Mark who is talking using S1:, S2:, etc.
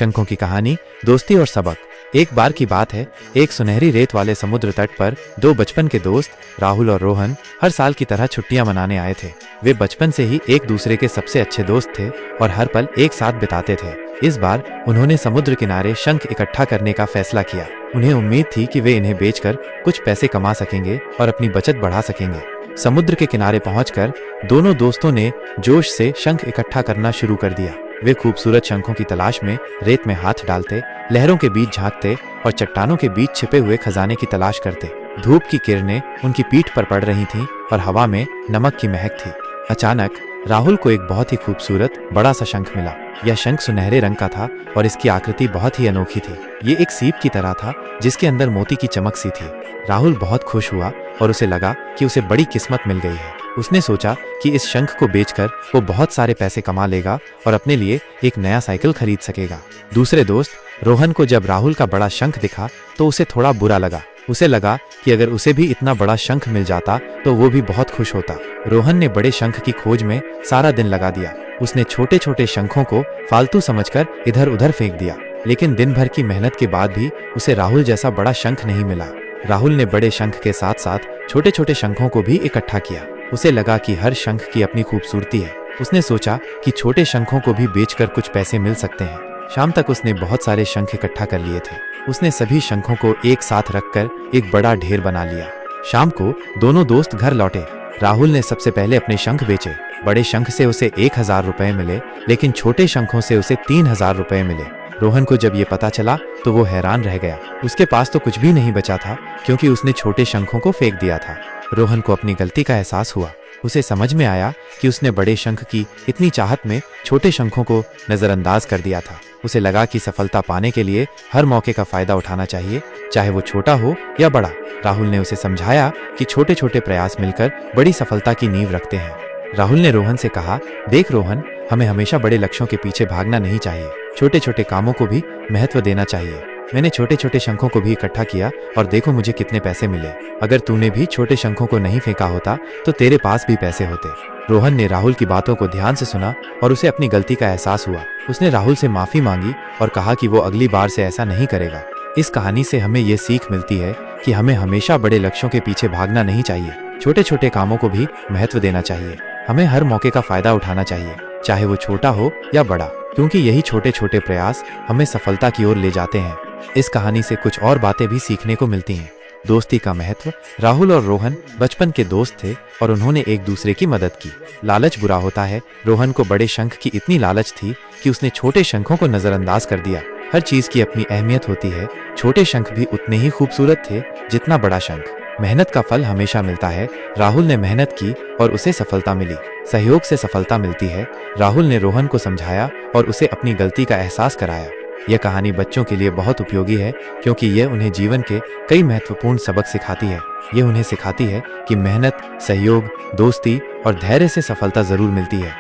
S1: शंखों की कहानी, दोस्ती और सबक। एक बार की बात है, एक सुनहरी रेत वाले समुद्र तट पर दो बचपन के दोस्त राहुल और रोहन हर साल की तरह छुट्टियां मनाने आए थे। वे बचपन से ही एक दूसरे के सबसे अच्छे दोस्त थे और हर पल एक साथ बिताते थे। इस बार उन्होंने समुद्र किनारे शंख इकट्ठा करने का फैसला किया। उन्हें उम्मीद थी कि वे इन्हें बेचकर कुछ पैसे कमा सकेंगे और अपनी बचत बढ़ा सकेंगे। समुद्र के किनारे पहुंचकर दोनों दोस्तों ने जोश से शंख इकट्ठा करना शुरू कर दिया। वे खूबसूरत शंखों की तलाश में रेत में हाथ डालते, लहरों के बीच झांकते और चट्टानों के बीच छिपे हुए खजाने की तलाश करते। धूप की किरणें उनकी पीठ पर पड़ रही थीं और हवा में नमक की महक थी। अचानक राहुल को एक बहुत ही खूबसूरत बड़ा सा शंख मिला। यह शंख सुनहरे रंग का था और इसकी आकृति बहुत ही अनोखी थी। ये एक सीप की तरह था जिसके अंदर मोती की चमक सी थी। राहुल बहुत खुश हुआ और उसे लगा कि उसे बड़ी किस्मत मिल गई है। उसने सोचा कि इस शंख को बेचकर वो बहुत सारे पैसे कमा लेगा और अपने लिए एक नया साइकिल खरीद सकेगा। दूसरे दोस्त रोहन को जब राहुल का बड़ा शंख दिखा तो उसे थोड़ा बुरा लगा। उसे लगा कि अगर उसे भी इतना बड़ा शंख मिल जाता तो वो भी बहुत खुश होता। रोहन ने बड़े शंख की खोज में सारा दिन लगा दिया। उसने छोटे छोटे शंखों को फालतू समझकर इधर उधर फेंक दिया, लेकिन दिन भर की मेहनत के बाद भी उसे राहुल जैसा बड़ा शंख नहीं मिला। राहुल ने बड़े शंख के साथ साथ छोटे छोटे शंखों को भी इकट्ठा किया। उसे लगा कि हर शंख की अपनी खूबसूरती है। उसने सोचा कि छोटे शंखों को भी बेचकर कुछ पैसे मिल सकते हैं। शाम तक उसने बहुत सारे शंख इकट्ठा कर लिए थे। उसने सभी शंखों को एक साथ रखकर एक बड़ा ढेर बना लिया। शाम को दोनों दोस्त घर लौटे। राहुल ने सबसे पहले अपने शंख बेचे। बड़े शंख से उसे 1000 रुपए मिले, लेकिन छोटे शंखों से उसे 3000 रुपए मिले। रोहन को जब ये पता चला तो वो हैरान रह गया। उसके पास तो कुछ भी नहीं बचा था क्योंकि उसने छोटे शंखों को फेंक दिया था। रोहन को अपनी गलती का एहसास हुआ। उसे समझ में आया कि उसने बड़े शंख की इतनी चाहत में छोटे शंखों को नजरअंदाज कर दिया था। उसे लगा कि सफलता पाने के लिए हर मौके का फायदा उठाना चाहिए, चाहे वो छोटा हो या बड़ा। राहुल ने उसे समझाया कि छोटे छोटे प्रयास मिलकर बड़ी सफलता की नींव रखते हैं। राहुल ने रोहन से कहा, देख रोहन, हमें हमेशा बड़े लक्ष्यों के पीछे भागना नहीं चाहिए। छोटे छोटे कामों को भी महत्व देना चाहिए। मैंने छोटे छोटे शंखों को भी इकट्ठा किया और देखो मुझे कितने पैसे मिले। अगर तूने भी छोटे शंखों को नहीं फेंका होता तो तेरे पास भी पैसे होते। रोहन ने राहुल की बातों को ध्यान से सुना और उसे अपनी गलती का एहसास हुआ। उसने राहुल से माफी मांगी और कहा कि वो अगली बार से ऐसा नहीं करेगा। इस कहानी से हमें ये सीख मिलती है कि हमें हमेशा बड़े लक्ष्यों के पीछे भागना नहीं चाहिए। छोटे छोटे कामों को भी महत्व देना चाहिए। हमें हर मौके का फायदा उठाना चाहिए, चाहे वो छोटा हो या बड़ा, क्योंकि यही छोटे छोटे प्रयास हमें सफलता की ओर ले जाते हैं। इस कहानी से कुछ और बातें भी सीखने को मिलती हैं। दोस्ती का महत्व। राहुल और रोहन बचपन के दोस्त थे और उन्होंने एक दूसरे की मदद की। लालच बुरा होता है। रोहन को बड़े शंख की इतनी लालच थी कि उसने छोटे शंखों को नजरअंदाज कर दिया। हर चीज की अपनी अहमियत होती है। छोटे शंख भी उतने ही खूबसूरत थे जितना बड़ा शंख। मेहनत का फल हमेशा मिलता है। राहुल ने मेहनत की और उसे सफलता मिली। सहयोग से सफलता मिलती है। राहुल ने रोहन को समझाया और उसे अपनी गलती का एहसास कराया। यह कहानी बच्चों के लिए बहुत उपयोगी है क्योंकि यह उन्हें जीवन के कई महत्वपूर्ण सबक सिखाती है। यह उन्हें सिखाती है कि मेहनत, सहयोग, दोस्ती और धैर्य से सफलता जरूर मिलती है।